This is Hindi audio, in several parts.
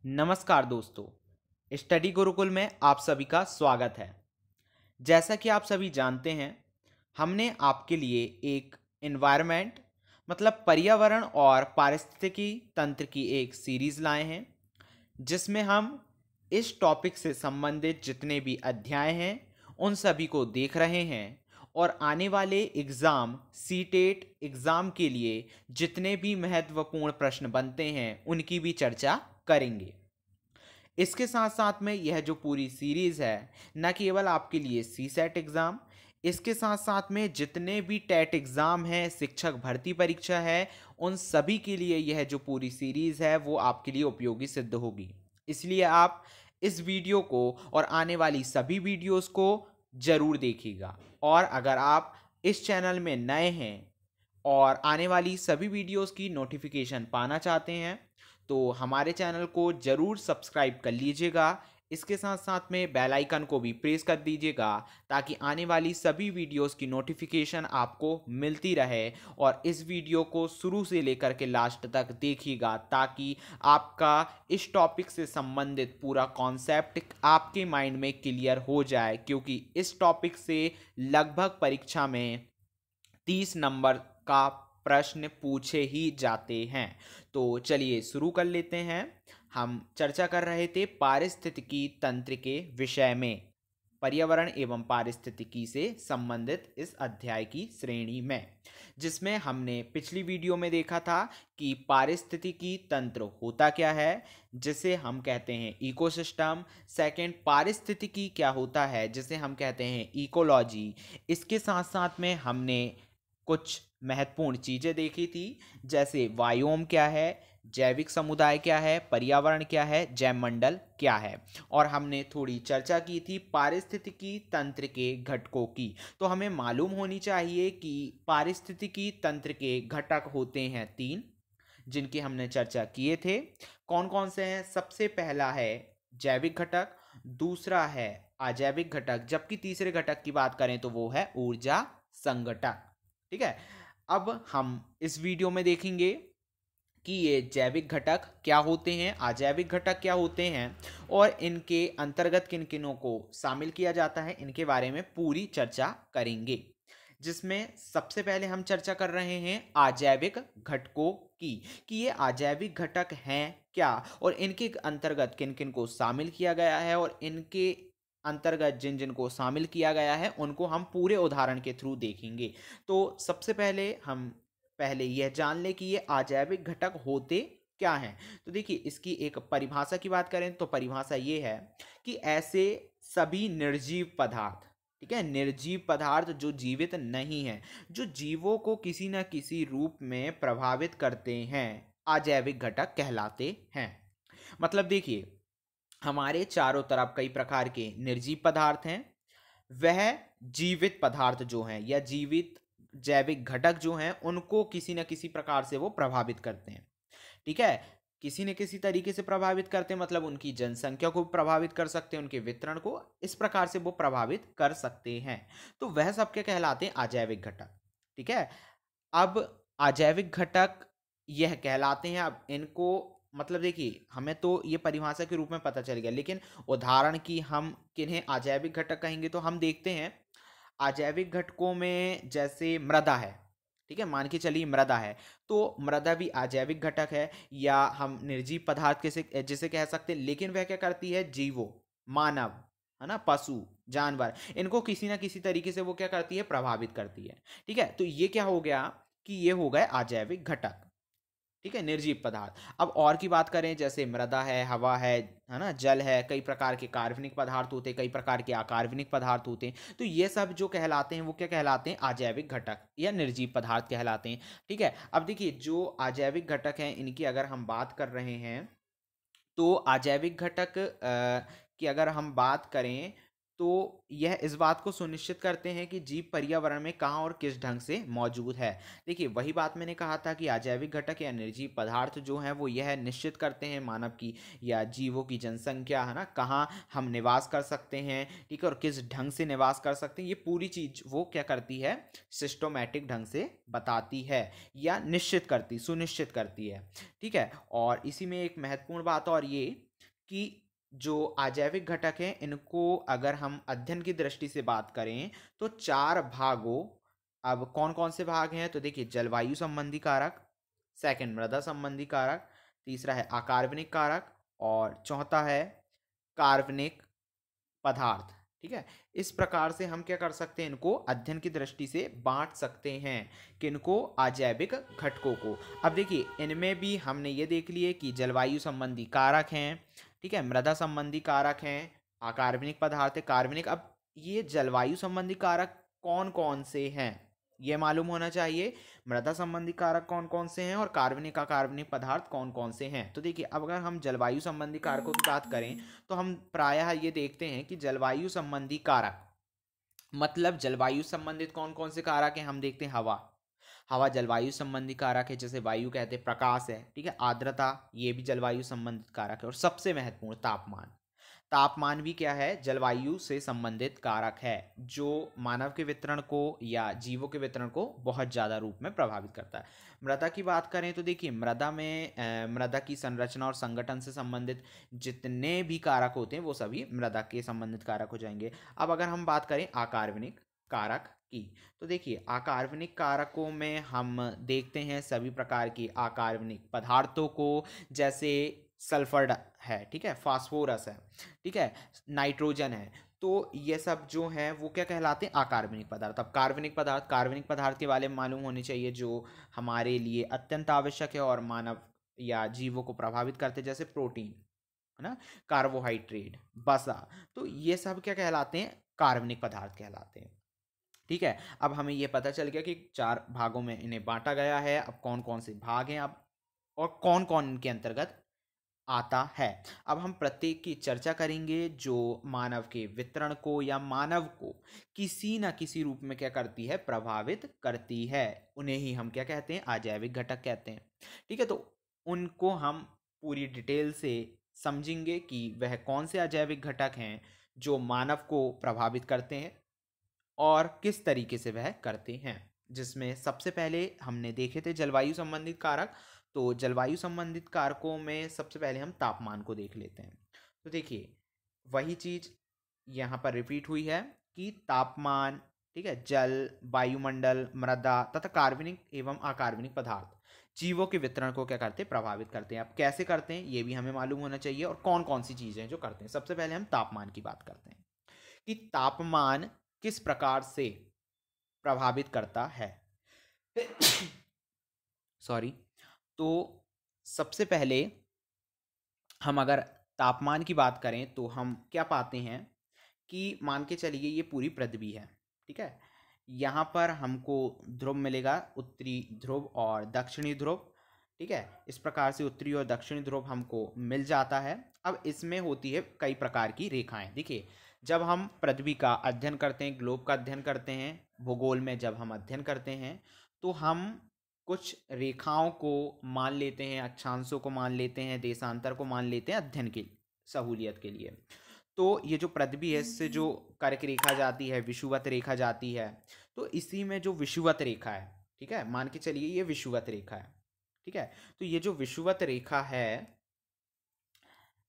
नमस्कार दोस्तों। स्टडी गुरुकुल में आप सभी का स्वागत है। जैसा कि आप सभी जानते हैं, हमने आपके लिए एक इन्वायरमेंट मतलब पर्यावरण और पारिस्थितिकी तंत्र की एक सीरीज लाए हैं, जिसमें हम इस टॉपिक से संबंधित जितने भी अध्याय हैं उन सभी को देख रहे हैं और आने वाले एग्ज़ाम सीटेट एग्ज़ाम के लिए जितने भी महत्वपूर्ण प्रश्न बनते हैं उनकी भी चर्चा करेंगे। इसके साथ साथ में यह जो पूरी सीरीज़ है, न केवल आपके लिए सी सेट एग्ज़ाम, इसके साथ साथ में जितने भी टेट एग्ज़ाम हैं, शिक्षक भर्ती परीक्षा है, उन सभी के लिए यह जो पूरी सीरीज़ है वो आपके लिए उपयोगी सिद्ध होगी। इसलिए आप इस वीडियो को और आने वाली सभी वीडियोस को ज़रूर देखिएगा। और अगर आप इस चैनल में नए हैं और आने वाली सभी वीडियोस की नोटिफिकेशन पाना चाहते हैं तो हमारे चैनल को ज़रूर सब्सक्राइब कर लीजिएगा। इसके साथ साथ में बेल आइकन को भी प्रेस कर दीजिएगा ताकि आने वाली सभी वीडियोस की नोटिफिकेशन आपको मिलती रहे। और इस वीडियो को शुरू से लेकर के लास्ट तक देखिएगा ताकि आपका इस टॉपिक से संबंधित पूरा कॉन्सेप्ट आपके माइंड में क्लियर हो जाए, क्योंकि इस टॉपिक से लगभग परीक्षा में 30 नंबर का प्रश्न पूछे ही जाते हैं। तो चलिए शुरू कर लेते हैं। हम चर्चा कर रहे थे पारिस्थितिकी तंत्र के विषय में, पर्यावरण एवं पारिस्थितिकी से संबंधित इस अध्याय की श्रेणी में, जिसमें हमने पिछली वीडियो में देखा था कि पारिस्थितिकी तंत्र होता क्या है, जिसे हम कहते हैं इकोसिस्टम। सेकंड, पारिस्थितिकी क्या होता है, जिसे हम कहते हैं इकोलॉजी। इसके साथ साथ में हमने कुछ महत्वपूर्ण चीज़ें देखी थी, जैसे वायोम क्या है, जैविक समुदाय क्या है, पर्यावरण क्या है, जैवमंडल क्या है। और हमने थोड़ी चर्चा की थी पारिस्थितिकी तंत्र के घटकों की। तो हमें मालूम होनी चाहिए कि पारिस्थितिकी तंत्र के घटक होते हैं 3, जिनकी हमने चर्चा किए थे। कौन कौन से हैं? सबसे पहला है जैविक घटक, दूसरा है अजैविक घटक, जबकि तीसरे घटक की बात करें तो वो है ऊर्जा संघटक। ठीक है। अब हम इस वीडियो में देखेंगे कि ये जैविक घटक क्या होते हैं, अजैविक घटक क्या होते हैं और इनके अंतर्गत किन किनों को शामिल किया जाता है, इनके बारे में पूरी चर्चा करेंगे। जिसमें सबसे पहले हम चर्चा कर रहे हैं अजैविक घटकों की, कि ये अजैविक घटक हैं क्या और इनके अंतर्गत किन किन को शामिल किया गया है, और इनके अंतर्गत जिन जिन को शामिल किया गया है उनको हम पूरे उदाहरण के थ्रू देखेंगे। तो सबसे पहले यह जान लें कि ये अजैविक घटक होते क्या हैं। तो देखिए, इसकी एक परिभाषा की बात करें तो परिभाषा ये है कि ऐसे सभी निर्जीव पदार्थ, ठीक है, निर्जीव पदार्थ जो जीवित नहीं है, जो जीवों को किसी न किसी रूप में प्रभावित करते हैं, अजैविक घटक कहलाते हैं। मतलब देखिए, हमारे चारों तरफ कई प्रकार के निर्जीव पदार्थ हैं, वह जीवित पदार्थ जो हैं या जीवित जैविक घटक जो हैं उनको किसी न किसी प्रकार से वो प्रभावित करते हैं। ठीक है। किसी न किसी तरीके से प्रभावित करते हैं, मतलब उनकी जनसंख्या को प्रभावित कर सकते हैं, उनके वितरण को इस प्रकार से वो प्रभावित कर सकते हैं। तो वह सब क्या कहलाते हैं? अजैविक घटक। ठीक है। अब अजैविक घटक यह कहलाते हैं। अब इनको मतलब देखिए, हमें तो ये परिभाषा के रूप में पता चल गया, लेकिन उदाहरण की हम किन्हें अजैविक घटक कहेंगे तो हम देखते हैं अजैविक घटकों में जैसे मृदा है। ठीक है, मान के चलिए मृदा है, तो मृदा भी अजैविक घटक है, या हम निर्जीव पदार्थ कैसे जिसे कह सकते हैं, लेकिन वह क्या करती है? जीवों, मानव, है ना, पशु, जानवर, इनको किसी ना किसी तरीके से वो क्या करती है? प्रभावित करती है। ठीक है, तो ये क्या हो गया कि ये हो गए अजैविक घटक। ठीक है, निर्जीव पदार्थ। अब और की बात करें, जैसे मृदा है, हवा है ना, जल है, कई प्रकार के कार्बनिक पदार्थ होते हैं, कई प्रकार के अकार्बनिक पदार्थ होते हैं। तो ये सब जो कहलाते हैं वो क्या कहलाते हैं? अजैविक घटक या निर्जीव पदार्थ कहलाते हैं। ठीक है। अब देखिए, जो अजैविक घटक हैं इनकी अगर हम बात कर रहे हैं, तो अजैविक घटक की अगर हम बात करें तो यह इस बात को सुनिश्चित करते हैं कि जीव पर्यावरण में कहाँ और किस ढंग से मौजूद है। देखिए, वही बात मैंने कहा था कि अजैविक घटक या निर्जीव पदार्थ जो हैं वो यह निश्चित करते हैं मानव की या जीवों की जनसंख्या, है ना, कहाँ हम निवास कर सकते हैं, ठीक है, और किस ढंग से निवास कर सकते हैं। ये पूरी चीज़ वो क्या करती है? सिस्टोमेटिक ढंग से बताती है या निश्चित करती, सुनिश्चित करती है। ठीक है। और इसी में एक महत्वपूर्ण बात और ये कि जो अजैविक घटक हैं इनको अगर हम अध्ययन की दृष्टि से बात करें तो चार भागों, अब कौन कौन से भाग हैं तो देखिए, जलवायु संबंधी कारक, सेकंड मृदा संबंधी कारक, तीसरा है अकार्बनिक कारक और चौथा है कार्बनिक पदार्थ। ठीक है, इस प्रकार से हम क्या कर सकते हैं, इनको अध्ययन की दृष्टि से बांट सकते हैं, किनको, अजैविक घटकों को। अब देखिए, इनमें भी हमने ये देख लिए कि जलवायु संबंधी कारक हैं, ठीक है, मृदा संबंधी कारक हैं, अकार्बनिक पदार्थ है, कार्बनिक। अब ये जलवायु संबंधी कारक कौन कौन से हैं ये मालूम होना चाहिए, मृदा संबंधी कारक कौन कौन से हैं और कार्बनिक अकार्बनिक पदार्थ कौन कौन से हैं। तो देखिए, अब अगर हम जलवायु संबंधी कारकों की बात करें तो हम प्रायः ये देखते हैं कि जलवायु संबंधी कारक मतलब जलवायु संबंधित कौन कौन से कारक हैं, हम देखते हैं हवा। हवा जलवायु संबंधी कारक है, जैसे वायु कहते हैं, प्रकाश है, ठीक है, आर्द्रता, ये भी जलवायु संबंधित कारक है। और सबसे महत्वपूर्ण तापमान, तापमान भी क्या है, जलवायु से संबंधित कारक है, जो मानव के वितरण को या जीवों के वितरण को बहुत ज़्यादा रूप में प्रभावित करता है। मृदा की बात करें तो देखिए, मृदा में मृदा की संरचना और संगठन से संबंधित जितने भी कारक होते हैं वो सभी मृदा के संबंधित कारक हो जाएंगे। अब अगर हम बात करें अकार्बनिक कारक की, तो देखिए, अकार्बनिक कारकों में हम देखते हैं सभी प्रकार की अकार्बनिक पदार्थों को, जैसे सल्फर है, ठीक है, फास्फोरस है, ठीक है, नाइट्रोजन है। तो ये सब जो है वो क्या कहलाते हैं, अकार्बनिक पदार्थ। अब कार्बनिक पदार्थ के बारे में मालूम होने चाहिए, जो हमारे लिए अत्यंत आवश्यक है और मानव या जीवों को प्रभावित करते हैं, जैसे प्रोटीन, है ना, कार्बोहाइड्रेट, वसा। तो ये सब क्या कहलाते हैं, कार्बनिक पदार्थ कहलाते हैं। ठीक है, अब हमें ये पता चल गया कि चार भागों में इन्हें बांटा गया है। अब कौन कौन से भाग हैं अब और कौन कौन इनके अंतर्गत आता है, अब हम प्रत्येक की चर्चा करेंगे, जो मानव के वितरण को या मानव को किसी न किसी रूप में क्या करती है, प्रभावित करती है। उन्हें ही हम क्या कहते हैं, अजैविक घटक कहते हैं। ठीक है, तो उनको हम पूरी डिटेल से समझेंगे कि वह कौन से अजैविक घटक हैं जो मानव को प्रभावित करते हैं और किस तरीके से वह करते हैं। जिसमें सबसे पहले हमने देखे थे जलवायु संबंधित कारक। तो जलवायु संबंधित कारकों में सबसे पहले हम तापमान को देख लेते हैं। तो देखिए, वही चीज यहाँ पर रिपीट हुई है कि तापमान, ठीक है, जल, वायुमंडल, मृदा तथा कार्बनिक एवं अकार्बनिक पदार्थ जीवों के वितरण को क्या करते हैं, प्रभावित करते हैं। अब कैसे करते हैं ये भी हमें मालूम होना चाहिए और कौन कौन सी चीजें हैं जो करते हैं। सबसे पहले हम तापमान की बात करते हैं कि तापमान किस प्रकार से प्रभावित करता है। सॉरी। तो सबसे पहले हम अगर तापमान की बात करें तो हम क्या पाते हैं कि मान के चलिए ये पूरी पृथ्वी है, ठीक है, यहाँ पर हमको ध्रुव मिलेगा, उत्तरी ध्रुव और दक्षिणी ध्रुव। ठीक है, इस प्रकार से उत्तरी और दक्षिणी ध्रुव हमको मिल जाता है। अब इसमें होती है कई प्रकार की रेखाएं। देखिए, जब हम पृथ्वी का अध्ययन करते हैं, ग्लोब का अध्ययन करते हैं, भूगोल में जब हम अध्ययन करते हैं तो हम कुछ रेखाओं को मान लेते हैं, अक्षांशों को मान लेते हैं, देशांतर को मान लेते हैं अध्ययन की सहूलियत के लिए। तो ये जो पृथ्वी है इससे जो कर्क रेखा जाती है, विषुवत रेखा जाती है, तो इसी में जो विषुवत रेखा है, ठीक है, मान के चलिए ये विषुवत रेखा है, ठीक है, तो ये जो विषुवत रेखा है,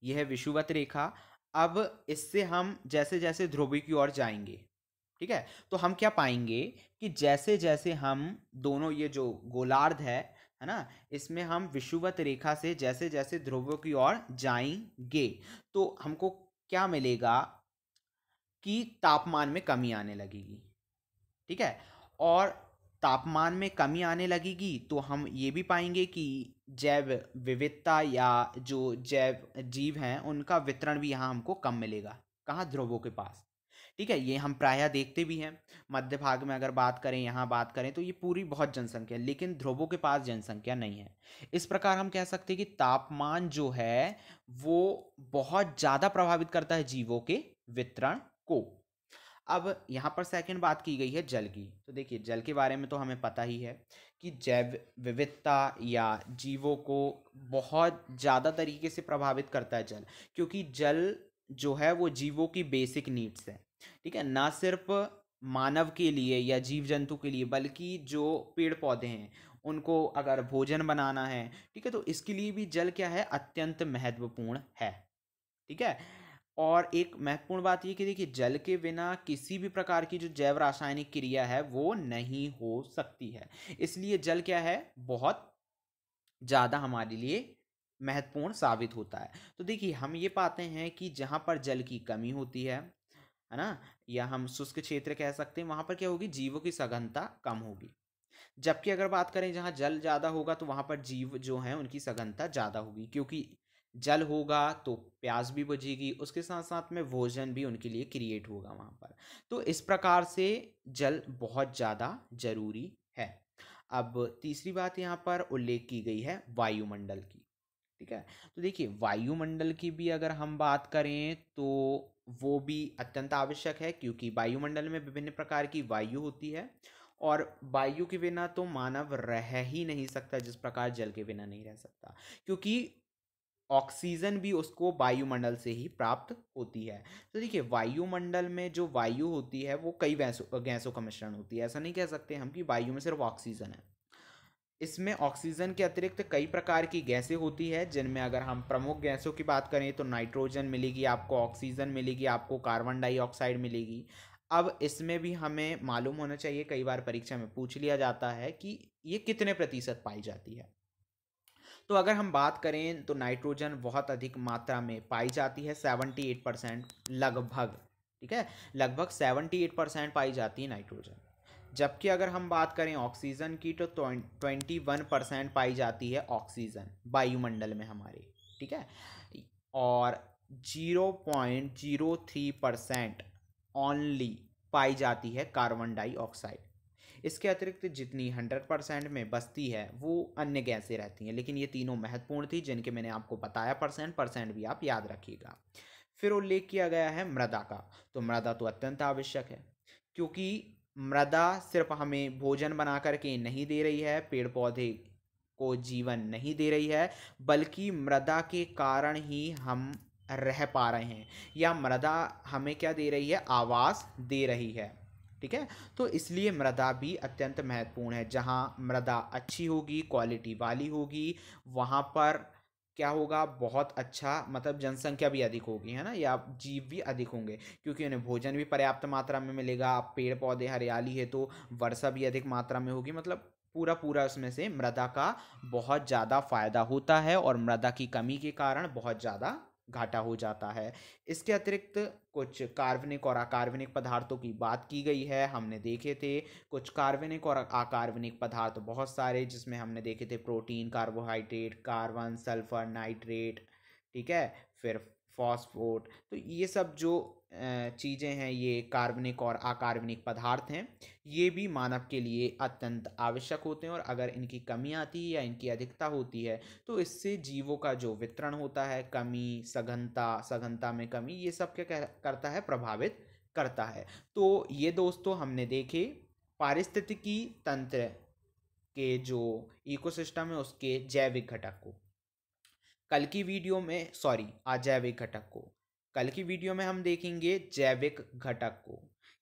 यह है विषुवत रेखा। अब इससे हम जैसे जैसे ध्रुव की ओर जाएंगे, ठीक है, तो हम क्या पाएंगे कि जैसे जैसे हम दोनों ये जो गोलार्ध है ना, इसमें हम विषुवत रेखा से जैसे जैसे ध्रुवों की ओर जाएंगे तो हमको क्या मिलेगा कि तापमान में कमी आने लगेगी। ठीक है, और तापमान में कमी आने लगेगी तो हम ये भी पाएंगे कि जैव विविधता या जो जैव जीव हैं उनका वितरण भी यहाँ हमको कम मिलेगा। कहाँ, ध्रुवों के पास। ठीक है, ये हम प्रायः देखते भी हैं। मध्य भाग में अगर बात करें, यहाँ बात करें तो ये पूरी बहुत जनसंख्या है, लेकिन ध्रुवों के पास जनसंख्या नहीं है। इस प्रकार हम कह सकते हैं कि तापमान जो है वो बहुत ज़्यादा प्रभावित करता है जीवों के वितरण को। अब यहाँ पर सेकंड बात की गई है जल की। तो देखिए, जल के बारे में तो हमें पता ही है कि जैव विविधता या जीवों को बहुत ज़्यादा तरीके से प्रभावित करता है जल, क्योंकि जल जो है वो जीवों की बेसिक नीड्स है। ठीक है, ना सिर्फ मानव के लिए या जीव जंतु के लिए, बल्कि जो पेड़ पौधे हैं उनको अगर भोजन बनाना है, ठीक है, तो इसके लिए भी जल क्या है, अत्यंत महत्वपूर्ण है। ठीक है। और एक महत्वपूर्ण बात ये कि देखिए जल के बिना किसी भी प्रकार की जो जैव रासायनिक क्रिया है वो नहीं हो सकती है। इसलिए जल क्या है, बहुत ज़्यादा हमारे लिए महत्वपूर्ण साबित होता है। तो देखिए हम ये पाते हैं कि जहाँ पर जल की कमी होती है ना, या हम शुष्क क्षेत्र कह सकते हैं, वहाँ पर क्या होगी, जीवों की सघनता कम होगी। जबकि अगर बात करें जहाँ जल ज़्यादा होगा तो वहाँ पर जीव जो हैं उनकी सघनता ज़्यादा होगी, क्योंकि जल होगा तो प्यास भी बुझेगी, उसके साथ साथ में भोजन भी उनके लिए क्रिएट होगा वहाँ पर। तो इस प्रकार से जल बहुत ज़्यादा जरूरी है। अब तीसरी बात यहाँ पर उल्लेख की गई है वायुमंडल की। ठीक है। तो देखिए वायुमंडल की भी अगर हम बात करें तो वो भी अत्यंत आवश्यक है, क्योंकि वायुमंडल में विभिन्न प्रकार की वायु होती है और वायु के बिना तो मानव रह ही नहीं सकता, जिस प्रकार जल के बिना नहीं रह सकता, क्योंकि ऑक्सीजन भी उसको वायुमंडल से ही प्राप्त होती है। तो देखिए वायुमंडल में जो वायु होती है वो कई गैसों गैसों का मिश्रण होती है। ऐसा नहीं कह सकते हम कि वायु में सिर्फ ऑक्सीजन है। इसमें ऑक्सीजन के अतिरिक्त कई प्रकार की गैसें होती है, जिनमें अगर हम प्रमुख गैसों की बात करें तो नाइट्रोजन मिलेगी आपको, ऑक्सीजन मिलेगी आपको, कार्बन डाइऑक्साइड मिलेगी। अब इसमें भी हमें मालूम होना चाहिए, कई बार परीक्षा में पूछ लिया जाता है कि ये कितने प्रतिशत पाई जाती है। तो अगर हम बात करें तो नाइट्रोजन बहुत अधिक मात्रा में पाई जाती है, 78% लगभग। ठीक है, लगभग 78% पाई जाती है नाइट्रोजन। जबकि अगर हम बात करें ऑक्सीजन की तो 21% पाई जाती है ऑक्सीजन वायुमंडल में हमारे। ठीक है, और 0.03% ओनली पाई जाती है कार्बन डाइऑक्साइड। इसके अतिरिक्त जितनी 100% में बसती है वो अन्य गैसें रहती हैं, लेकिन ये तीनों महत्वपूर्ण थी जिनके मैंने आपको बताया, परसेंट परसेंट भी आप याद रखिएगा। फिर उल्लेख किया गया है मृदा का। तो मृदा तो अत्यंत आवश्यक है, क्योंकि मृदा सिर्फ हमें भोजन बना करके नहीं दे रही है, पेड़ पौधे को जीवन नहीं दे रही है, बल्कि मृदा के कारण ही हम रह पा रहे हैं, या मृदा हमें क्या दे रही है, आवास दे रही है। ठीक है, तो इसलिए मृदा भी अत्यंत महत्वपूर्ण है। जहाँ मृदा अच्छी होगी, क्वालिटी वाली होगी, वहाँ पर क्या होगा, बहुत अच्छा, मतलब जनसंख्या भी अधिक होगी, है ना, या जीव भी अधिक होंगे, क्योंकि उन्हें भोजन भी पर्याप्त मात्रा में मिलेगा, पेड़ पौधे हरियाली है तो वर्षा भी अधिक मात्रा में होगी, मतलब पूरा पूरा उसमें से मृदा का बहुत ज़्यादा फायदा होता है, और मृदा की कमी के कारण बहुत ज़्यादा घाटा हो जाता है। इसके अतिरिक्त कुछ कार्बनिक और अकार्बनिक पदार्थों की बात की गई है, हमने देखे थे कुछ कार्बनिक और अकार्बनिक पदार्थ बहुत सारे, जिसमें हमने देखे थे protein, carbohydrate, carbon, sulphur, nitrate. ठीक है, फिर फॉस्फोट। तो ये सब जो चीज़ें हैं, ये कार्बनिक और अकार्बनिक पदार्थ हैं, ये भी मानव के लिए अत्यंत आवश्यक होते हैं, और अगर इनकी कमी आती है या इनकी अधिकता होती है तो इससे जीवों का जो वितरण होता है, कमी, सघनता, सघनता में कमी, ये सब क्या करता है, प्रभावित करता है। तो ये दोस्तों हमने देखे पारिस्थितिकी तंत्र के जो इकोसिस्टम है उसके जैविक घटक को। कल की वीडियो में, सॉरी, अजैविक घटक को। कल की वीडियो में हम देखेंगे जैविक घटक को,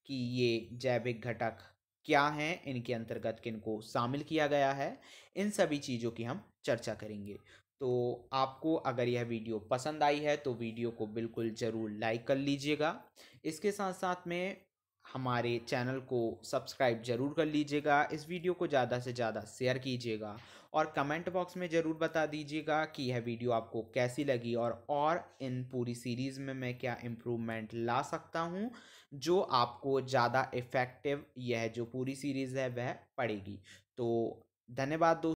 कि ये जैविक घटक क्या हैं, इनके अंतर्गत किनको शामिल किया गया है, इन सभी चीज़ों की हम चर्चा करेंगे। तो आपको अगर यह वीडियो पसंद आई है तो वीडियो को बिल्कुल ज़रूर लाइक कर लीजिएगा। इसके साथ साथ में हमारे चैनल को सब्सक्राइब जरूर कर लीजिएगा, इस वीडियो को ज़्यादा से ज़्यादा शेयर कीजिएगा, और कमेंट बॉक्स में ज़रूर बता दीजिएगा कि यह वीडियो आपको कैसी लगी, और इन पूरी सीरीज़ में मैं क्या इम्प्रूवमेंट ला सकता हूँ, जो आपको ज़्यादा इफ़ेक्टिव यह जो पूरी सीरीज़ है वह पड़ेगी। तो धन्यवाद दोस्तों।